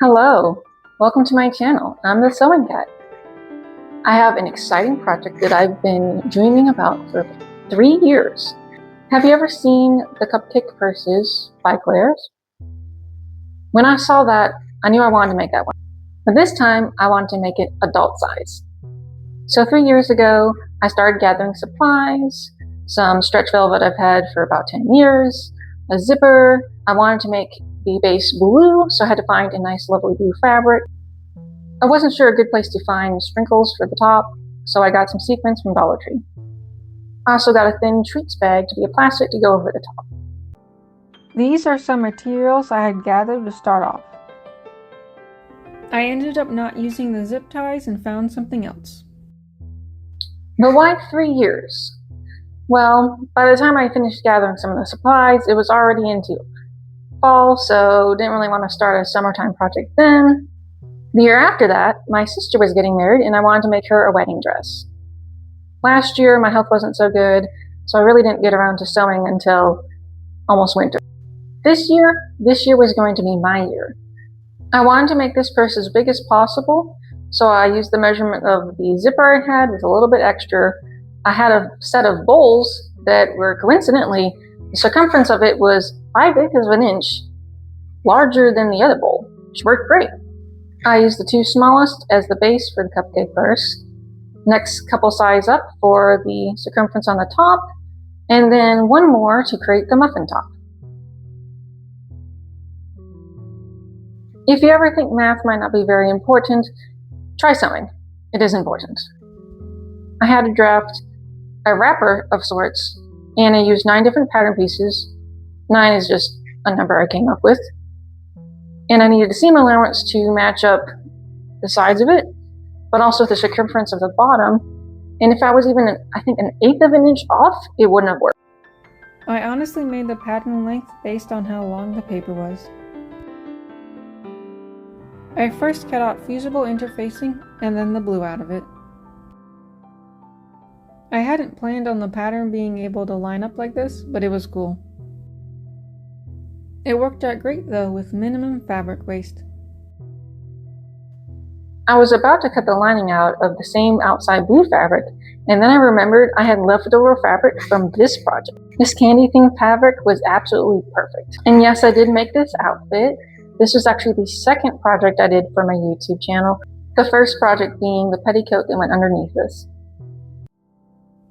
Hello, welcome to my channel. I'm the Sewing Cat. I have an exciting project that I've been dreaming about for 3 years. Have you ever seen the Cupcake purses by Claire's? When I saw that, I knew I wanted to make that one. But this time, I wanted to make it adult size. So 3 years ago, I started gathering supplies, some stretch velvet I've had for about 10 years, a zipper. I wanted to make the base blue, so I had to find a nice lovely blue fabric. I wasn't sure a good place to find sprinkles for the top, so I got some sequins from Dollar Tree. I also got a thin treats bag to be a plastic to go over the top. These are some materials I had gathered to start off. I ended up not using the zip ties and found something else. But why 3 years? Well, by the time I finished gathering some of the supplies, it was already into fall, so didn't really want to start a summertime project then. The year after that, my sister was getting married and I wanted to make her a wedding dress. Last year, my health wasn't so good, so I really didn't get around to sewing until almost winter. This year was going to be my year. I wanted to make this purse as big as possible, so I used the measurement of the zipper I had with a little bit extra. I had a set of bowls that were coincidentally, the circumference of it was 5/8 of an inch larger than the other bowl, which worked great. I used the two smallest as the base for the cupcake purse. Next couple size up for the circumference on the top, and then one more to create the muffin top. If you ever think math might not be very important, try sewing. It is important. I had to draft a wrapper of sorts, and I used 9 different pattern pieces. 9 is just a number I came up with. And I needed a seam allowance to match up the sides of it, but also the circumference of the bottom. And if I was even, I think, an 1/8 of an inch off, it wouldn't have worked. I honestly made the pattern length based on how long the paper was. I first cut out fusible interfacing and then the blue out of it. I hadn't planned on the pattern being able to line up like this, but it was cool. It worked out great though, with minimum fabric waste. I was about to cut the lining out of the same outside blue fabric, and then I remembered I had leftover fabric from this project. This candy themed fabric was absolutely perfect. And yes, I did make this outfit. This was actually the second project I did for my YouTube channel, the first project being the petticoat that went underneath this.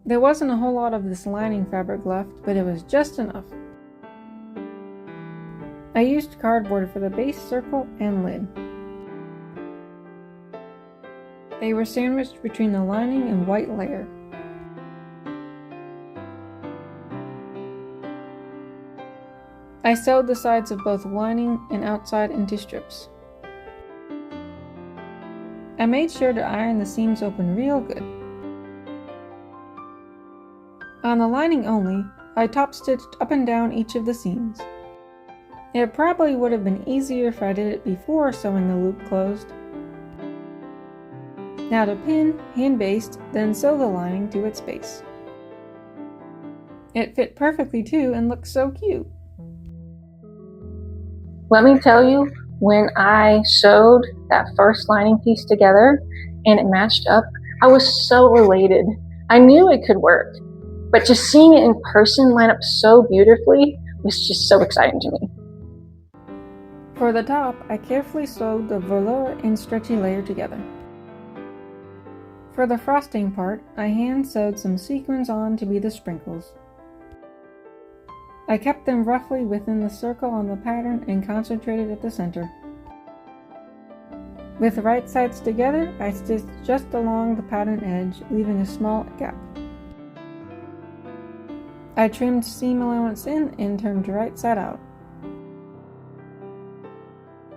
There wasn't a whole lot of this lining fabric left, but it was just enough. I used cardboard for the base circle and lid. They were sandwiched between the lining and white layer. I sewed the sides of both lining and outside into strips. I made sure to iron the seams open real good. On the lining only, I top stitched up and down each of the seams. It probably would have been easier if I did it before sewing the loop closed. Now to pin, hand baste, then sew the lining to its base. It fit perfectly too and looked so cute. Let me tell you, when I sewed that first lining piece together and it matched up, I was so elated. I knew it could work, but just seeing it in person line up so beautifully was just so exciting to me. For the top, I carefully sewed the velour and stretchy layer together. For the frosting part, I hand sewed some sequins on to be the sprinkles. I kept them roughly within the circle on the pattern and concentrated at the center. With the right sides together, I stitched just along the pattern edge, leaving a small gap. I trimmed seam allowance in and turned right side out.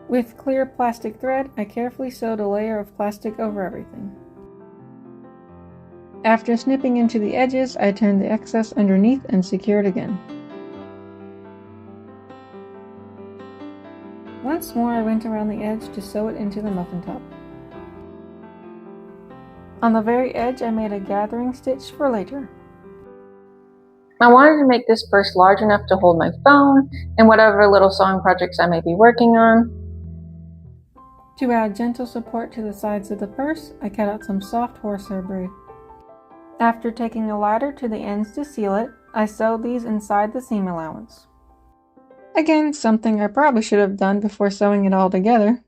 With clear plastic thread, I carefully sewed a layer of plastic over everything. After snipping into the edges, I turned the excess underneath and secured again. Once more, I went around the edge to sew it into the muffin top. On the very edge, I made a gathering stitch for later. I wanted to make this purse large enough to hold my phone and whatever little sewing projects I may be working on. To add gentle support to the sides of the purse, I cut out some soft horsehair braid. After taking a ladder to the ends to seal it, I sewed these inside the seam allowance. Again, something I probably should have done before sewing it all together.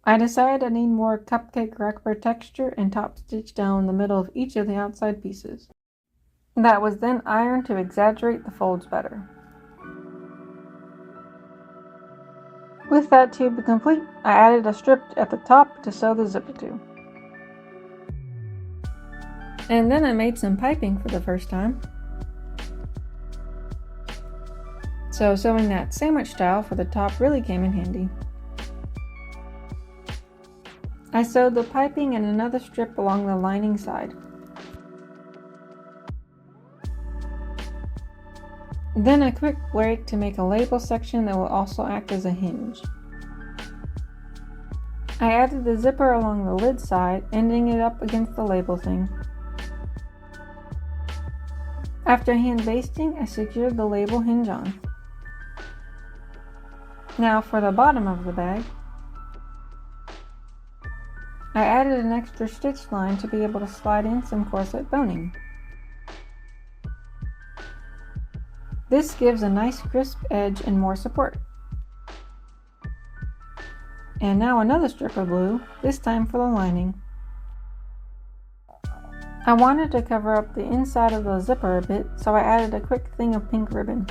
I decided I need more cupcake wrapper texture and top stitch down the middle of each of the outside pieces. That was then ironed to exaggerate the folds better. With that tube complete, I added a strip at the top to sew the zipper to. And then I made some piping for the first time. So sewing that sandwich style for the top really came in handy. I sewed the piping and another strip along the lining side. Then a quick break to make a label section that will also act as a hinge. I added the zipper along the lid side, ending it up against the label thing. After hand basting, I secured the label hinge on. Now for the bottom of the bag, I added an extra stitch line to be able to slide in some corset boning. This gives a nice crisp edge and more support. And now another strip of blue, this time for the lining. I wanted to cover up the inside of the zipper a bit, so I added a quick thing of pink ribbon.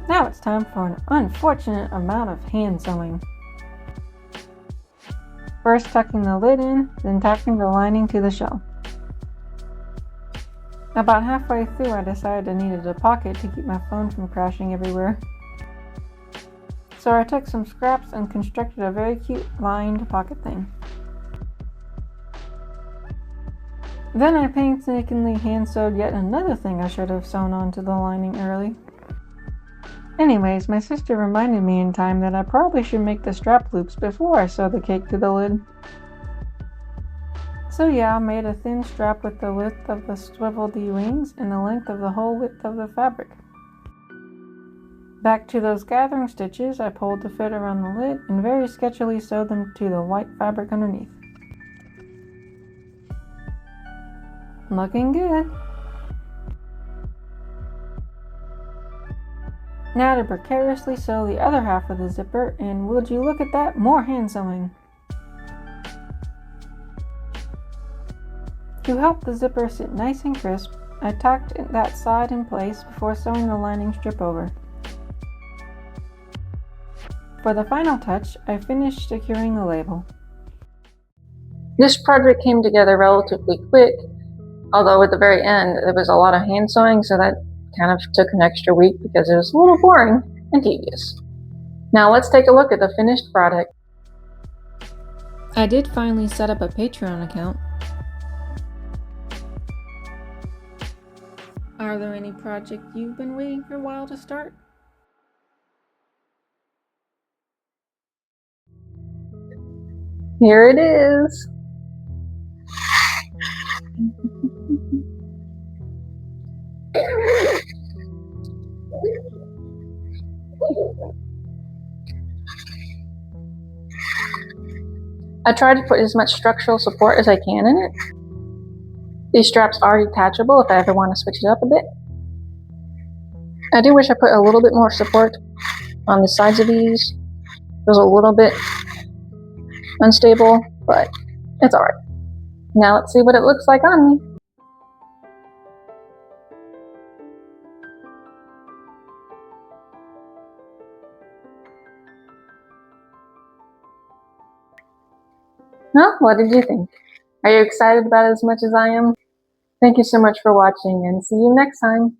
Now it's time for an unfortunate amount of hand sewing. First tucking the lid in, then tacking the lining to the shell. About halfway through, I decided I needed a pocket to keep my phone from crashing everywhere. So I took some scraps and constructed a very cute lined pocket thing. Then I painstakingly hand sewed yet another thing I should have sewn onto the lining early. Anyways, my sister reminded me in time that I probably should make the strap loops before I sew the cake to the lid. So yeah, I made a thin strap with the width of the swivel D rings and the length of the whole width of the fabric. Back to those gathering stitches, I pulled the fit around the lid and very sketchily sewed them to the white fabric underneath. Looking good! Now to precariously sew the other half of the zipper, and would you look at that, more hand sewing! To help the zipper sit nice and crisp, I tacked that side in place before sewing the lining strip over. For the final touch, I finished securing the label. This project came together relatively quick, although at the very end there was a lot of hand sewing, so that kind of took an extra week because it was a little boring and tedious. Now let's take a look at the finished product. I did finally set up a Patreon account. Are there any projects you've been waiting for a while to start? Here it is! I tried to put as much structural support as I can in it. These straps are detachable if I ever want to switch it up a bit. I do wish I put a little bit more support on the sides of these. It was a little bit unstable, but it's alright. Now let's see what it looks like on me. Well, what did you think? Are you excited about it as much as I am? Thank you so much for watching, and see you next time.